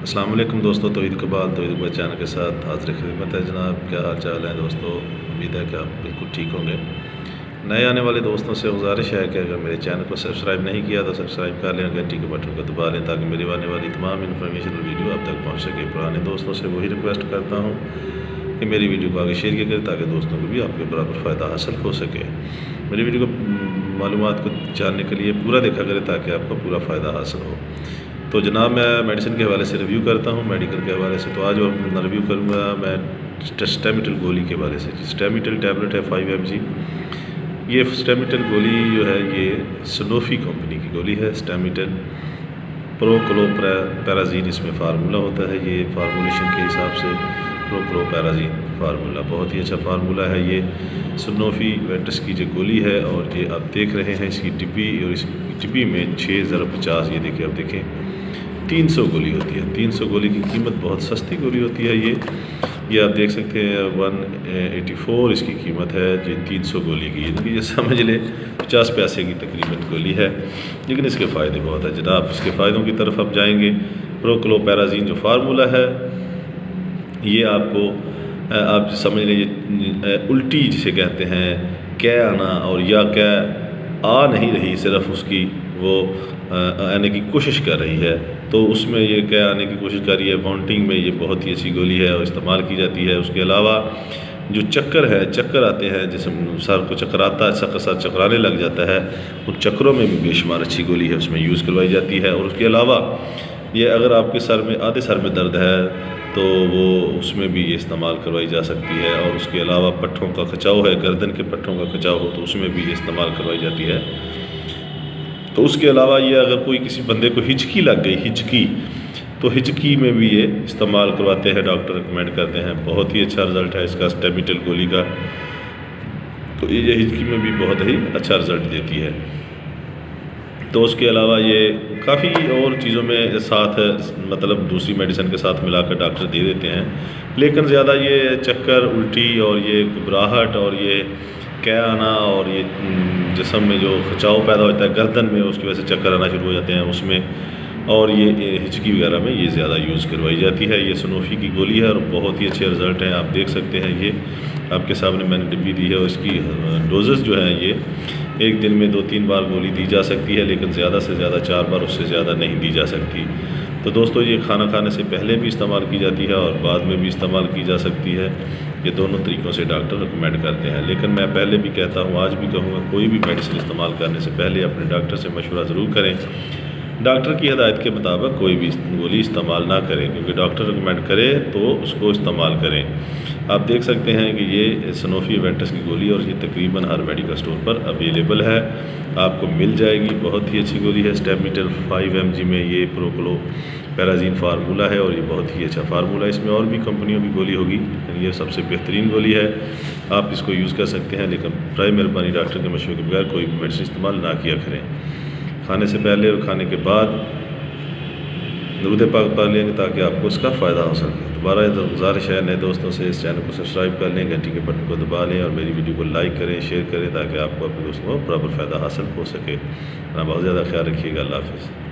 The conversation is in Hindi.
अस्सलाम वालेकुम दोस्तों, तौहीद इकबाल चैनल के साथ हाज़िर खिदमत है। जनाब, क्या हाल चाल है दोस्तों? उम्मीद है कि आप बिल्कुल ठीक होंगे। नए आने वाले दोस्तों से गुजारिश है कि अगर मेरे चैनल को सब्सक्राइब नहीं किया तो सब्सक्राइब कर लें, घंटी के बटन को दबा लें ताकि मेरी आने वाली तमाम इन्फॉर्मेशन वीडियो आप तक पहुँच सके। पुराने दोस्तों से वही रिक्वेस्ट करता हूँ कि मेरी वीडियो को आगे शेयर किया करें ताकि दोस्तों को भी आपके बराबर फ़ायदा हासिल हो सके। मेरी वीडियो को मालूमात को जानने के लिए पूरा देखा करें ताकि आपको पूरा फ़ायदा हासिल हो। तो जनाब, मैं मेडिसिन के हवाले से रिव्यू करता हूँ, मेडिकल के हवाले से। तो आज मैं रिव्यू करूँगा मैं स्टेमिटल गोली के हवाले से। स्टेमिटल टैबलेट है 5 mg। ये स्टेमिटल गोली जो है ये सनोफी कंपनी की गोली है। स्टेमिटल प्रोक्लोपैराज़ीन इसमें फार्मूला होता है। ये फार्मूलेशन के हिसाब से प्रोक्लोपैराज़ीन फार्मूला बहुत ही अच्छा फार्मूला है। ये सनोफी वेंटस की जो गोली है और ये आप देख रहे हैं इसकी डिब्बी, और इस डिब्बी में 6/50, ये देखिए, आप देखें 300 गोली होती है। 300 गोली की कीमत बहुत सस्ती गोली होती है। ये आप देख सकते हैं 184 इसकी कीमत है जी 300 गोली की। यानी ये समझ लें 50 पैसे की तकरीबन गोली है, लेकिन इसके फ़ायदे बहुत हैं। जनाब, इसके फ़ायदों की तरफ अब जाएंगे। प्रोक्लोपैराज़ीन जो फार्मूला है ये आपको आप समझ लीजिए उल्टी जिसे कहते हैं, कै आना और या कै आ नहीं रही, सिर्फ उसकी वो आने की कोशिश कर रही है, तो उसमें ये कै आने की कोशिश कर रही है। वाउंटिंग में ये बहुत ही अच्छी गोली है और इस्तेमाल की जाती है। उसके अलावा जो चक्कर है, चक्कर आते हैं, जैसे सर को चक्कर आता है, सर का सर चकराने लग जाता है, उन चक्करों में भी बेशुमार अच्छी गोली है, उसमें यूज़ करवाई जाती है। और उसके अलावा ये अगर आपके सर में आधे सर में दर्द है तो वो उसमें भी ये इस्तेमाल करवाई जा सकती है। और उसके अलावा पट्ठों का खिंचाव है, गर्दन के पट्ठों का खिंचाव हो तो उसमें भी ये इस्तेमाल करवाई जाती है। तो उसके अलावा ये अगर कोई किसी बंदे को हिचकी लग गई, हिचकी, तो हिचकी में भी ये इस्तेमाल करवाते हैं, डॉक्टर रिकमेंड करते हैं। बहुत ही अच्छा रिज़ल्ट है इसका स्टेमिटल गोली का। तो ये हिचकी में भी बहुत ही अच्छा रिज़ल्ट देती है। तो उसके अलावा ये काफ़ी और चीज़ों में साथ, मतलब दूसरी मेडिसिन के साथ मिलाकर डॉक्टर दे देते हैं, लेकिन ज़्यादा ये चक्कर, उल्टी और ये घबराहट और ये कै आना और ये जिस्म में जो खिंचाव पैदा होता है गर्दन में, उसकी वजह से चक्कर आना शुरू हो जाते हैं उसमें, और ये हिचकी वगैरह में ये ज़्यादा यूज़ करवाई जाती है। ये सनोफी की गोली है और बहुत ही अच्छे रिज़ल्ट हैं। आप देख सकते हैं, ये आपके सामने मैंने डिब्बी दी है और इसकी डोजेस जो है ये एक दिन में 2-3 बार गोली दी जा सकती है, लेकिन ज़्यादा से ज़्यादा 4 बार, उससे ज़्यादा नहीं दी जा सकती। तो दोस्तों, ये खाना खाने से पहले भी इस्तेमाल की जाती है और बाद में भी इस्तेमाल की जा सकती है। ये दोनों तरीक़ों से डॉक्टर रिकमेंड करते हैं। लेकिन मैं पहले भी कहता हूँ, आज भी कहूँगा, कोई भी मेडिसिन इस्तेमाल करने से पहले अपने डॉक्टर से मशवरा ज़रूर करें। डॉक्टर की हिदायत के मुताबिक कोई भी गोली इस्तेमाल ना करें, क्योंकि डॉक्टर रिकमेंड करे तो उसको इस्तेमाल करें। आप देख सकते हैं कि ये सनोफी वेंटस की गोली और ये तकरीबन हर मेडिकल स्टोर पर अवेलेबल है, आपको मिल जाएगी। बहुत ही अच्छी गोली है। स्टेमिटल 5 mg में ये प्रोक्लोपैराज़ीन फार्मूला है और ये बहुत ही अच्छा फार्मूला है। इसमें और भी कंपनियों की गोली होगी, लेकिन ये सबसे बेहतरीन गोली है। आप इसको यूज़ कर सकते हैं, लेकिन बर मेहरबानी डॉक्टर के मशवरे के बगैर कोई भी मेडिसिन इस्तेमाल ना किया करें। खाने से पहले और खाने के बाद दुरूद पाक पढ़ लेंगे ताकि आपको इसका फ़ायदा हो सके। दोबारा गुजारिश है नए दोस्तों से, इस चैनल को सब्सक्राइब कर लें, घंटी के बटन को दबा लें और मेरी वीडियो को लाइक करें, शेयर करें ताकि आपको अपने दोस्तों को बराबर फ़ायदा हासिल हो सके। अपना बहुत ज़्यादा ख्याल रखिएगा। अल्लाह हाफ़िज़।